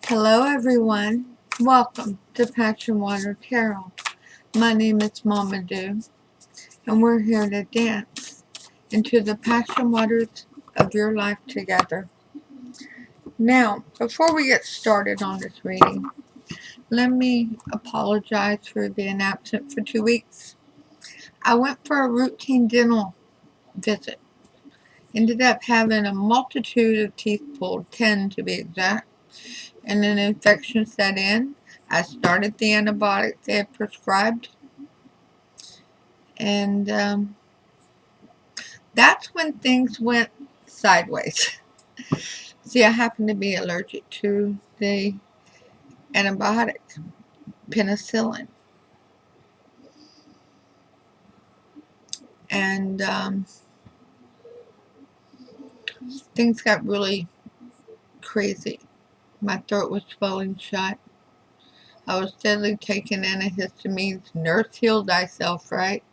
Hello everyone, welcome to PassionWaterTarot. My name is Mama Do, and we're here to dance into the passion waters of your life together. Now, before we get started on this reading, let me apologize for being absent for 2 weeks. I went for a routine dental visit. Ended up having a multitude of teeth pulled, 10 to be exact, and an infection set in. I started the antibiotics they had prescribed, and that's when things went sideways. See, I happen to be allergic to the antibiotic, penicillin, and things got really crazy. My throat was swelling shut. I was steadily taking antihistamines. Nurse heal thyself, right?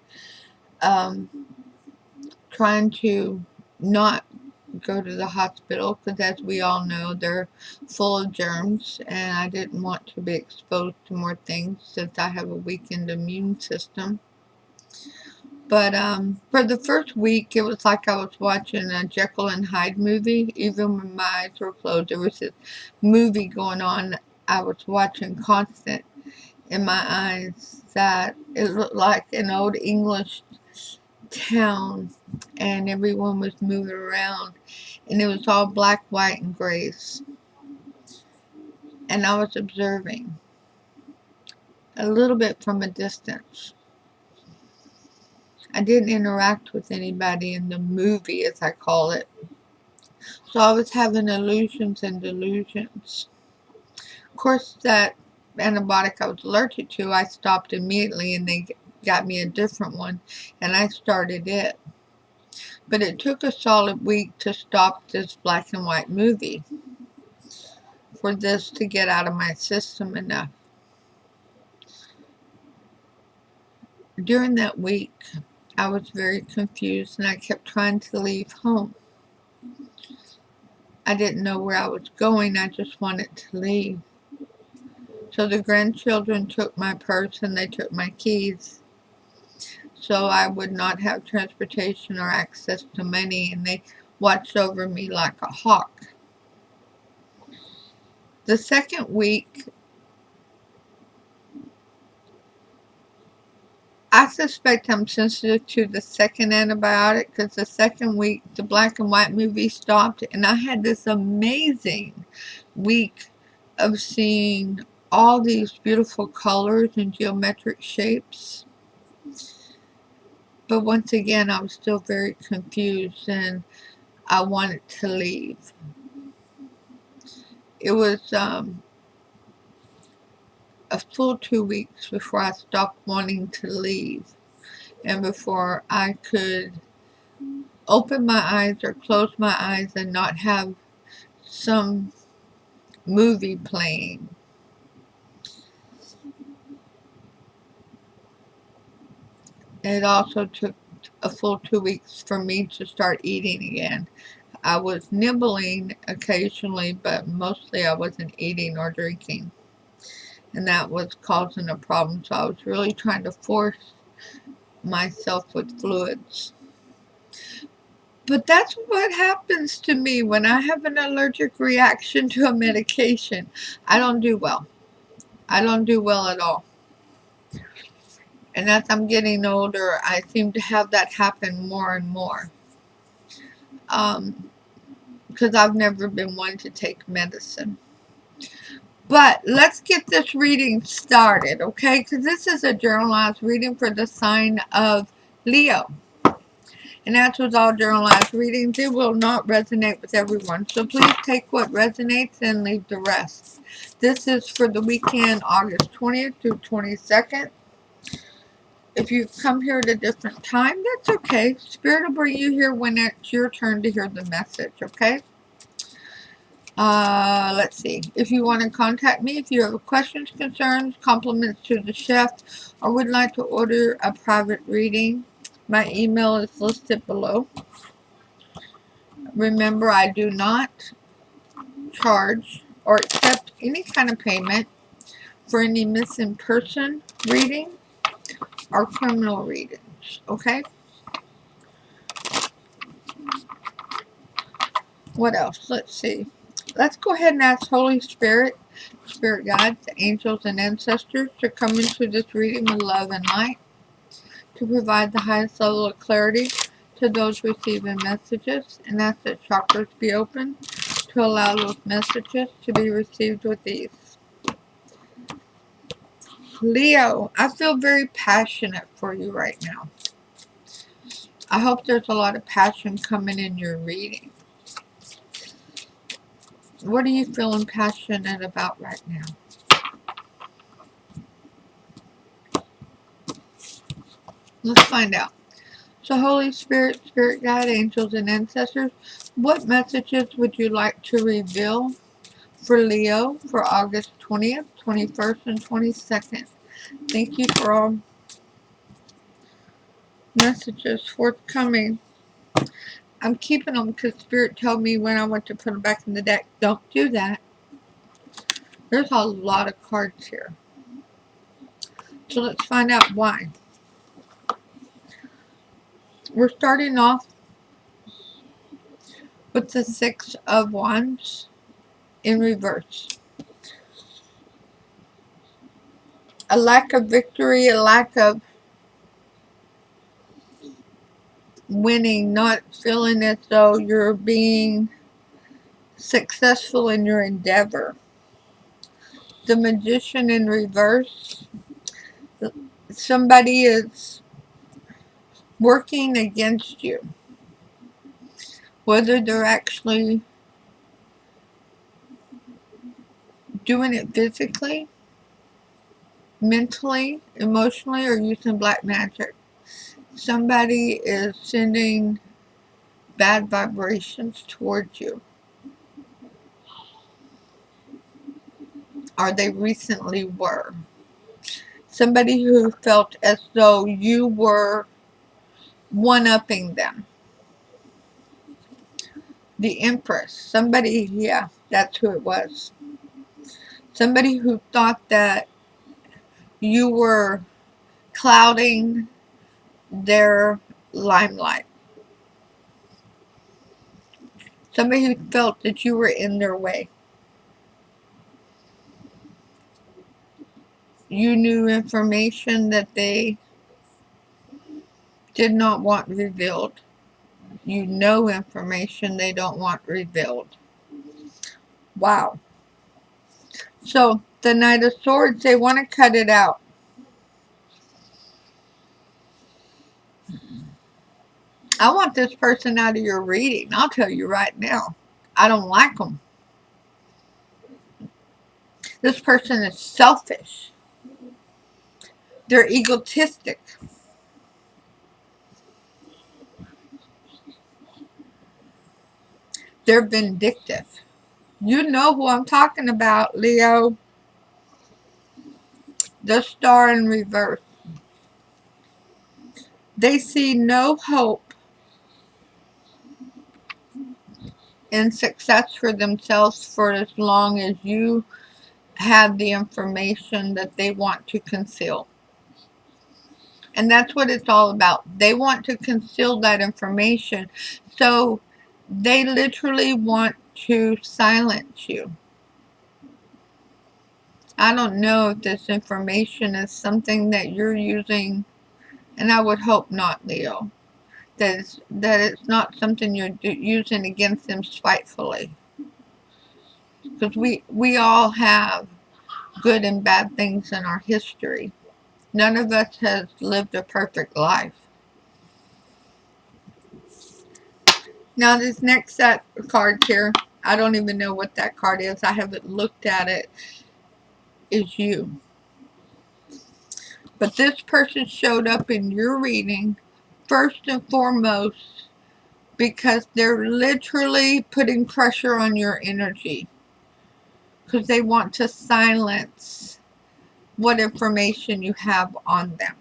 Trying to not go to the hospital because, as we all know, they're full of germs, and I didn't want to be exposed to more things since I have a weakened immune system. But for the first week, it was like I was watching a Jekyll and Hyde movie. Even when my eyes were closed, there was this movie going on I was watching constant in my eyes that it looked like an old English town, and everyone was moving around, and it was all black, white, and grays. And I was observing a little bit from a distance. I didn't interact with anybody in the movie, as I call it. So I was having illusions and delusions. Of course, that antibiotic I was allergic to, I stopped immediately, and they got me a different one, and I started it. But it took a solid week to stop this black and white movie for this to get out of my system enough. During that week, I was very confused, and I kept trying to leave home. I didn't know where I was going. I just wanted to leave. So the grandchildren took my purse, and they took my keys, so I would not have transportation or access to money, and they watched over me like a hawk. The second week, I suspect I'm sensitive to the second antibiotic, because the second week the black and white movie stopped, and I had this amazing week of seeing all these beautiful colors and geometric shapes. But once again, I was still very confused, and I wanted to leave. It was a full 2 weeks before I stopped wanting to leave, and before I could open my eyes or close my eyes and not have some movie playing. It also took a full 2 weeks for me to start eating again. I was nibbling occasionally, but mostly I wasn't eating or drinking, and that was causing a problem. So I was really trying to force myself with fluids. But that's what happens to me when I have an allergic reaction to a medication. I don't do well. I don't do well at all. And as I'm getting older, I seem to have that happen more and more. Because I've never been one to take medicine. But let's get this reading started, okay? Because this is a generalized reading for the sign of Leo. And as with all generalized readings, it will not resonate with everyone. So please take what resonates and leave the rest. This is for the weekend, August 20th through 22nd. If you've come here at a different time, that's okay. Spirit will bring you here when it's your turn to hear the message, okay? Let's see. If you want to contact me, if you have questions, concerns, compliments to the chef, or would like to order a private reading, my email is listed below. Remember, I do not charge or accept any kind of payment for any missing person reading or criminal readings, okay? What else? Let's see. Let's go ahead and ask Holy Spirit, Spirit guides, angels, and ancestors to come into this reading with love and light, to provide the highest level of clarity to those receiving messages, and ask that chakras be open to allow those messages to be received with ease. Leo, I feel very passionate for you right now. I hope there's a lot of passion coming in your reading. What are you feeling passionate about right now? Let's find out. So Holy Spirit, Spirit Guide, Angels, and Ancestors, what messages would you like to reveal for Leo for August 20th, 21st, and 22nd? Thank you for all messages forthcoming. I'm keeping them because Spirit told me when I went to put them back in the deck, don't do that. There's a lot of cards here. So let's find out why. We're starting off with the Six of Wands in reverse. A lack of victory, a lack of winning, not feeling as though you're being successful in your endeavor. The Magician in reverse. Somebody is working against you. Whether they're actually doing it physically, mentally, emotionally, or using black magic. Somebody is sending bad vibrations towards you. Or they recently were. Somebody who felt as though you were one-upping them. The Empress. Somebody, yeah, that's who it was. Somebody who thought that you were clouding their limelight. Somebody who felt that you were in their way. You knew information that they did not want revealed. You know information they don't want revealed. Wow. So, the Knight of Swords, they want to cut it out. I want this person out of your reading. I'll tell you right now. I don't like them. This person is selfish. They're egotistic. They're vindictive. You know who I'm talking about, Leo. The Star in reverse. They see no hope in success for themselves for as long as you have the information that they want to conceal. And that's what it's all about. They want to conceal that information. So they literally want to silence you. I don't know if this information is something that you're using, and I would hope not, Leo. That it's not something you're using against them spitefully. Because we all have good and bad things in our history. None of us has lived a perfect life. Now this next set of cards here, I don't even know what that card is. I haven't looked at it. Is you. But this person showed up in your reading first and foremost because they're literally putting pressure on your energy. Because they want to silence what information you have on them.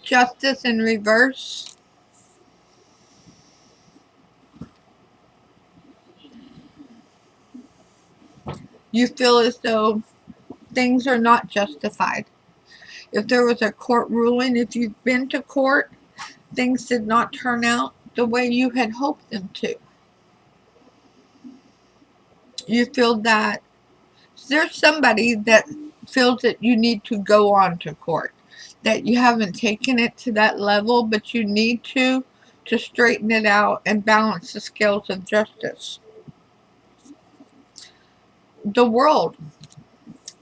Justice in reverse. You feel as though things are not justified. If there was a court ruling, if you've been to court, things did not turn out the way you had hoped them to. You feel that there's somebody that feels that you need to go on to court, that you haven't taken it to that level, but you need to straighten it out and balance the scales of justice. The world,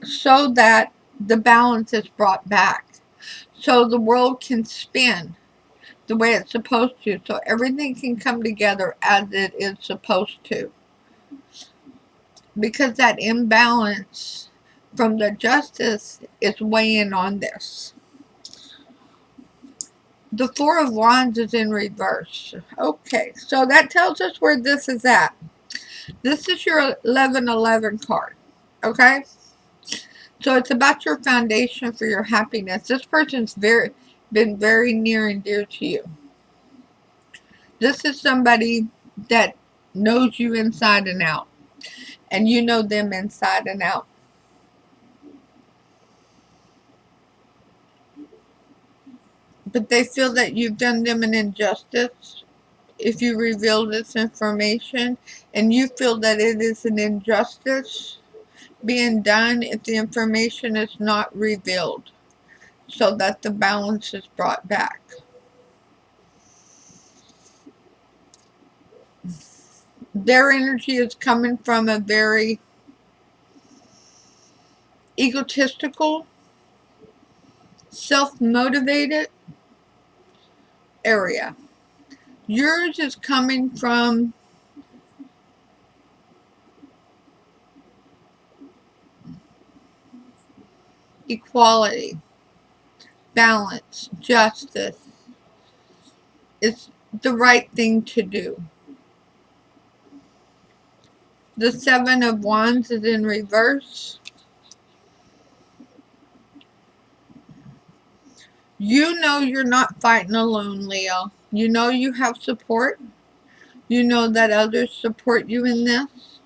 so that the balance is brought back, so the world can spin the way it's supposed to, so everything can come together as it is supposed to. Because that imbalance from the justice is weighing on this. The Four of Wands is in reverse. Okay, so that tells us where this is at. This is your 1111 card. Okay? So it's about your foundation for your happiness. This person's been very near and dear to you. This is somebody that knows you inside and out. And you know them inside and out. But they feel that you've done them an injustice if you reveal this information, and you feel that it is an injustice being done if the information is not revealed, so that the balance is brought back. Their energy is coming from a very egotistical, self-motivated area. Yours is coming from equality, balance, justice. It's the right thing to do. The Seven of Wands is in reverse. You know you're not fighting alone, Leo. You know you have support. You know that others support you in this.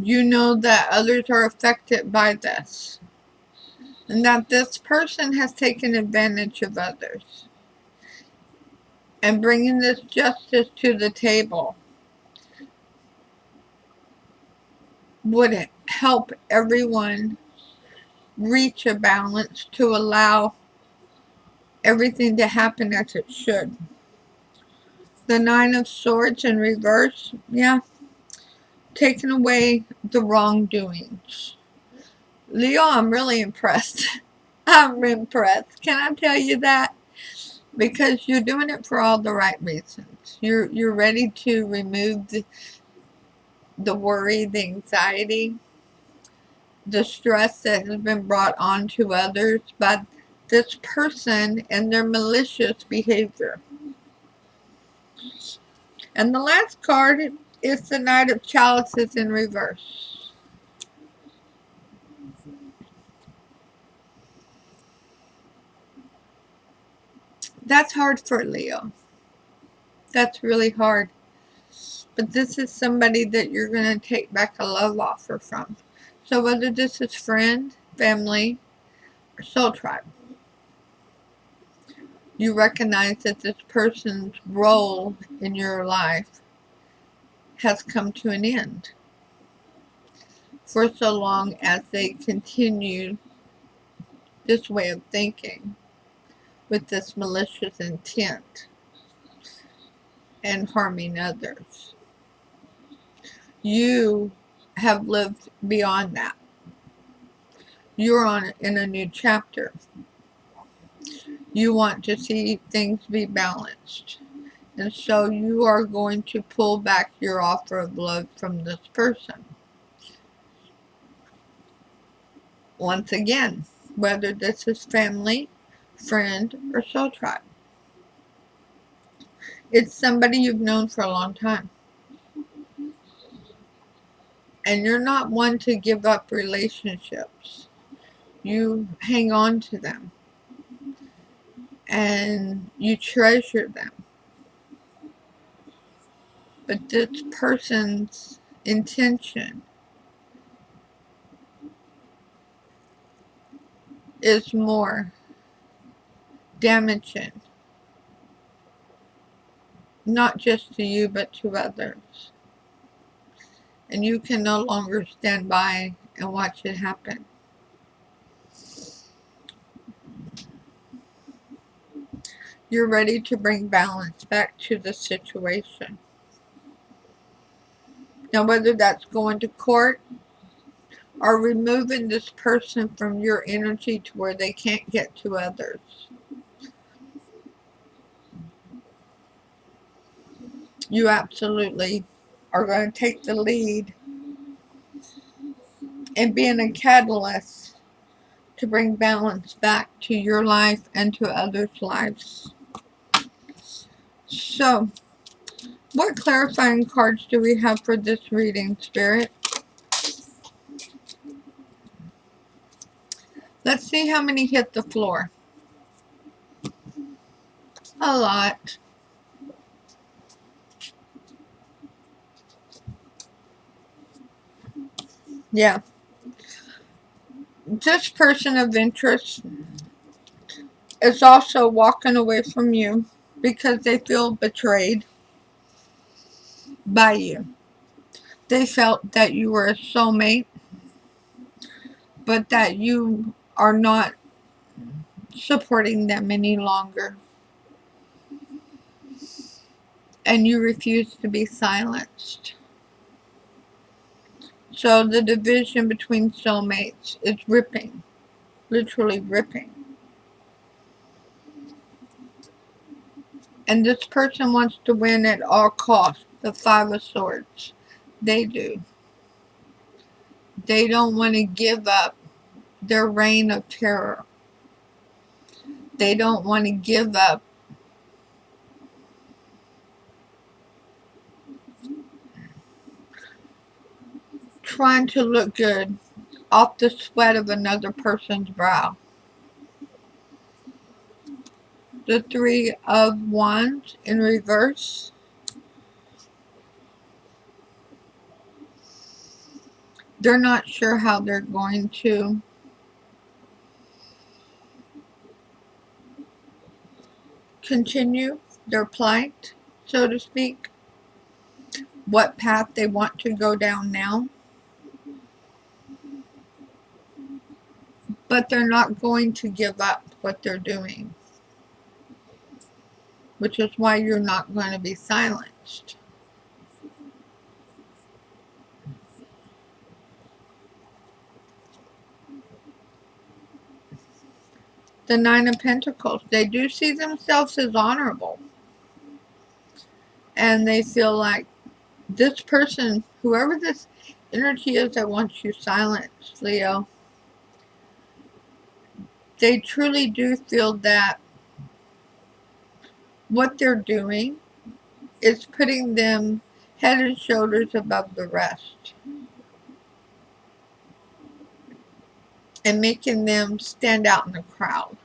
You know that others are affected by this. And that this person has taken advantage of others. And bringing this justice to the table would help everyone reach a balance to allow everything to happen as it should. The Nine of Swords in reverse, yeah, taking away the wrongdoings. Leo, I'm really impressed. I'm impressed. Can I tell you that? Because you're doing it for all the right reasons. You're ready to remove the worry, the anxiety, the stress that has been brought on to others by this person and their malicious behavior. And the last card is the Knight of Chalices in reverse. That's hard for Leo. That's really hard. But this is somebody that you're going to take back a love offer from. So whether this is friend, family, or soul tribe, you recognize that this person's role in your life has come to an end. For so long as they continue this way of thinking with this malicious intent and harming others. You have lived beyond that. You're in a new chapter. You want to see things be balanced. And so you are going to pull back your offer of love from this person. Once again, whether this is family, friend, or soul tribe. It's somebody you've known for a long time. And you're not one to give up relationships. You hang on to them. And you treasure them. But this person's intention is more damaging, not just to you, but to others. And you can no longer stand by and watch it happen. You're ready to bring balance back to the situation. Now, whether that's going to court or removing this person from your energy to where they can't get to others. You absolutely are going to take the lead in being a catalyst to bring balance back to your life and to others' lives. So, what clarifying cards do we have for this reading, Spirit? Let's see how many hit the floor. A lot. Yeah. This person of interest is also walking away from you because they feel betrayed by you. They felt that you were a soulmate, but that you are not supporting them any longer. And you refuse to be silenced. So the division between soulmates is ripping, literally ripping. And this person wants to win at all costs, the Five of Swords. They do. They don't want to give up their reign of terror. They don't want to give up trying to look good off the sweat of another person's brow. The Three of Wands in reverse. They're not sure how they're going to continue their plight, so to speak. What path they want to go down now. But they're not going to give up what they're doing. Which is why you're not going to be silenced. The Nine of Pentacles. They do see themselves as honorable. And they feel like this person, whoever this energy is that wants you silenced, Leo, they truly do feel that what they're doing is putting them head and shoulders above the rest. And making them stand out in the crowd.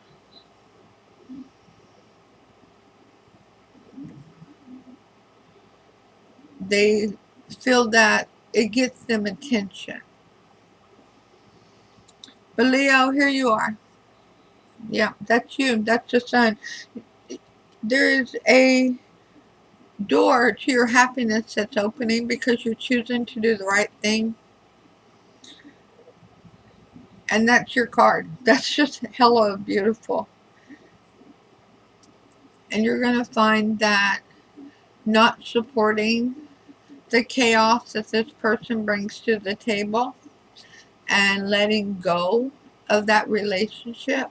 They feel that it gets them attention. But Leo, here you are. Yeah, that's you. That's the sun. There is a door to your happiness that's opening because you're choosing to do the right thing. And that's your card. That's just hello, beautiful. And you're going to find that not supporting the chaos that this person brings to the table and letting go of that relationship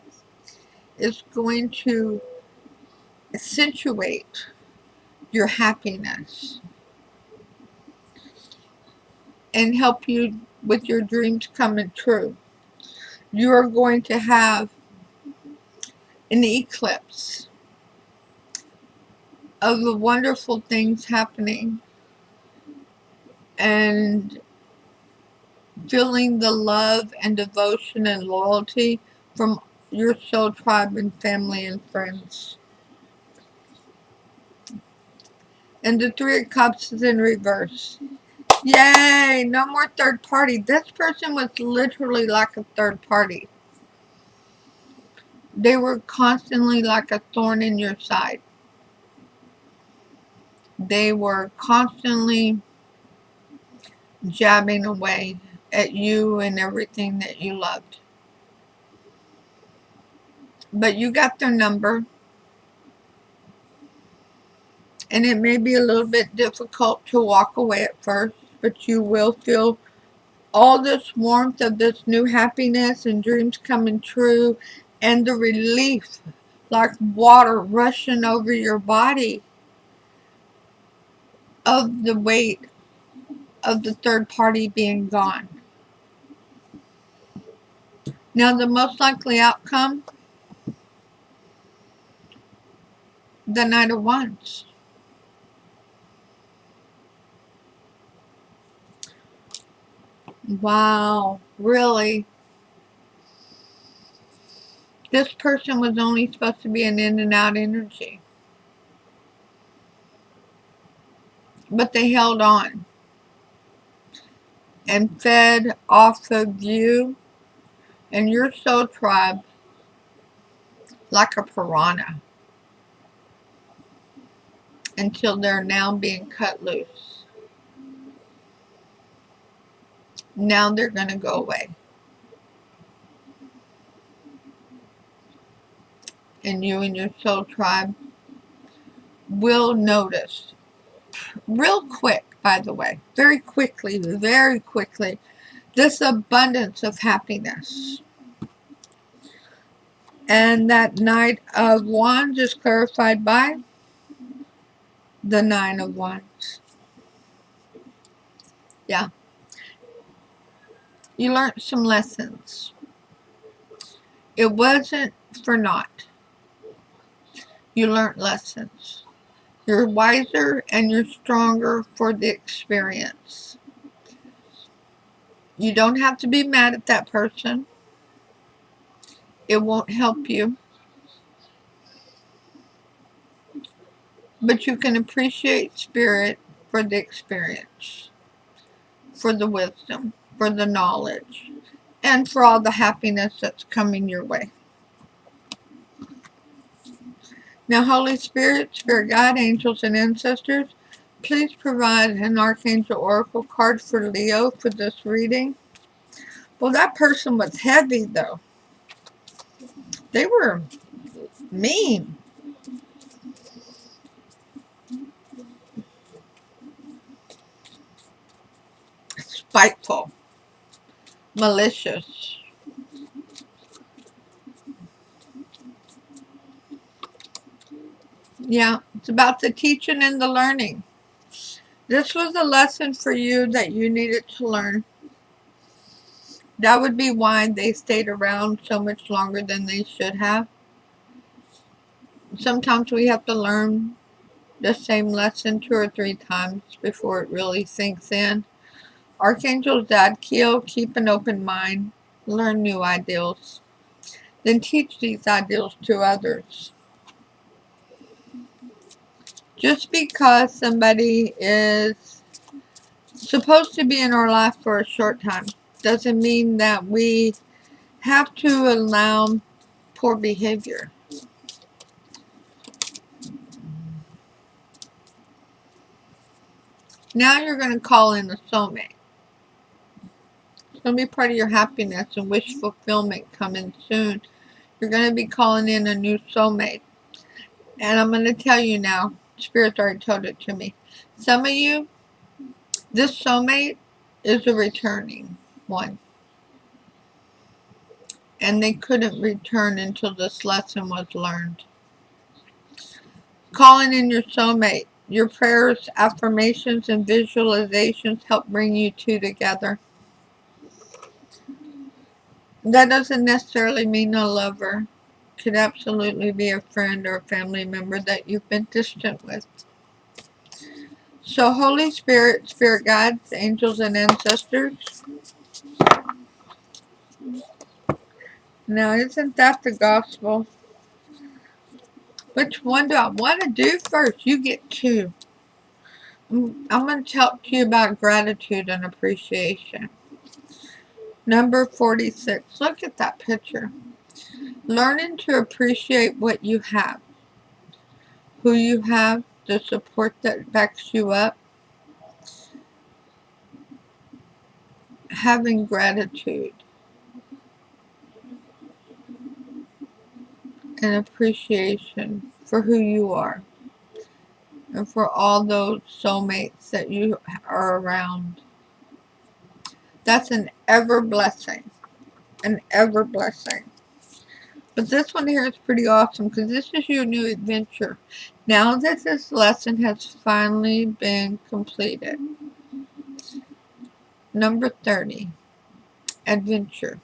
is going to accentuate your happiness and help you with your dreams coming true. You are going to have an eclipse of the wonderful things happening and feeling the love and devotion and loyalty from your soul tribe and family and friends. And the Three of Cups is in reverse. Yay! No more third party. This person was literally like a third party. They were constantly like a thorn in your side. They were constantly jabbing away at you and everything that you loved. But you got their number. And it may be a little bit difficult to walk away at first, but you will feel all this warmth of this new happiness and dreams coming true, and the relief like water rushing over your body of the weight of the third party being gone. Now the most likely outcome, the Knight of Wands. Wow, really? This person was only supposed to be an in and out energy. But they held on and fed off of you and your soul tribe like a piranha until they're now being cut loose. Now they're going to go away. And you and your soul tribe will notice real quick, by the way, very quickly, this abundance of happiness. And that Knight of Wands is clarified by the Nine of Wands. Yeah. You learned some lessons. It wasn't for naught. You learned lessons. You're wiser and you're stronger for the experience. You don't have to be mad at that person. It won't help you. But you can appreciate spirit for the experience, for the wisdom, for the knowledge, and for all the happiness that's coming your way. Now, Holy Spirit, Spirit Guide, angels, and ancestors, please provide an Archangel Oracle card for Leo for this reading. Well, that person was heavy, though. They were mean. Spiteful. Malicious. Yeah, it's about the teaching and the learning. This was a lesson for you that you needed to learn. That would be why they stayed around so much longer than they should have. Sometimes we have to learn the same lesson 2 or 3 times before it really sinks in. Archangel Zadkiel, keep an open mind, learn new ideals, then teach these ideals to others. Just because somebody is supposed to be in our life for a short time doesn't mean that we have to allow poor behavior. Now you're going to call in a soulmate. It's going to be part of your happiness and wish fulfillment coming soon. You're going to be calling in a new soulmate. And I'm going to tell you now, Spirit's already told it to me. Some of you, this soulmate is a returning one. And they couldn't return until this lesson was learned. Calling in your soulmate. Your prayers, affirmations, and visualizations help bring you two together. That doesn't necessarily mean a lover. It could absolutely be a friend or a family member that you've been distant with. So Holy Spirit, Spirit Guides, angels, and ancestors. Now, isn't that the gospel? Which one do I want to do first? You get 2. I'm going to talk to you about gratitude and appreciation. Number 46. Look at that picture. Learning to appreciate what you have, who you have, the support that backs you up. Having gratitude and appreciation for who you are and for all those soulmates that you are around. That's an ever blessing. An ever blessing. But this one here is pretty awesome because this is your new adventure. Now that this lesson has finally been completed. Number 30. Adventure.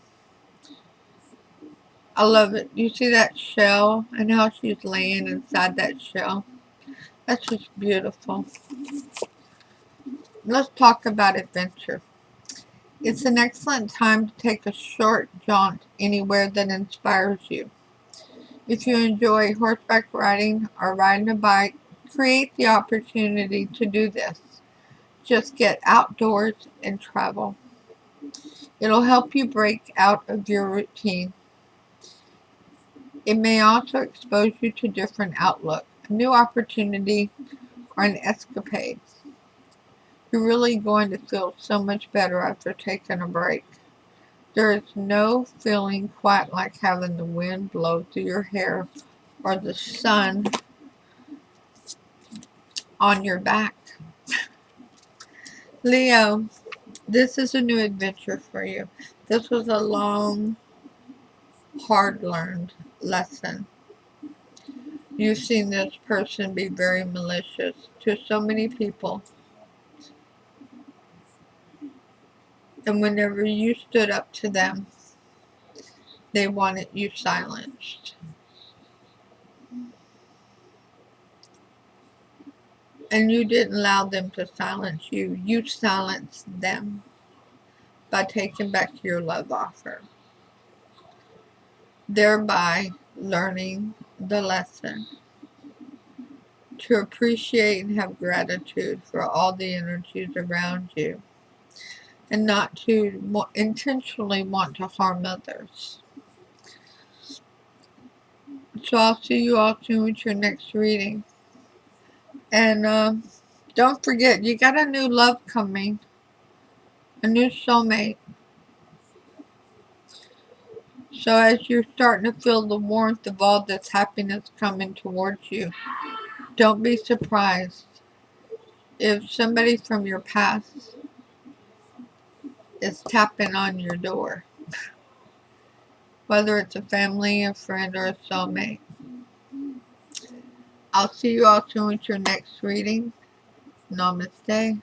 I love it. You see that shell and how she's laying inside that shell? That's just beautiful. Let's talk about adventure. It's an excellent time to take a short jaunt anywhere that inspires you. If you enjoy horseback riding or riding a bike, create the opportunity to do this. Just get outdoors and travel. It'll help you break out of your routine. It may also expose you to different outlook, a new opportunity, or an escapade. You're really going to feel so much better after taking a break. There is no feeling quite like having the wind blow through your hair or the sun on your back. Leo, this is a new adventure for you. This was a long, hard-learned lesson. You've seen this person be very malicious to so many people. And whenever you stood up to them, they wanted you silenced. And you didn't allow them to silence you. You silenced them by taking back your love offer, thereby learning the lesson to appreciate and have gratitude for all the energies around you and not to intentionally want to harm others. So I'll see you all soon with your next reading. And don't forget, you got a new love coming, a new soulmate. So as you're starting to feel the warmth of all this happiness coming towards you, don't be surprised if somebody from your past is tapping on your door. Whether it's a family, a friend, or a soulmate. I'll see you all soon with your next reading. Namaste.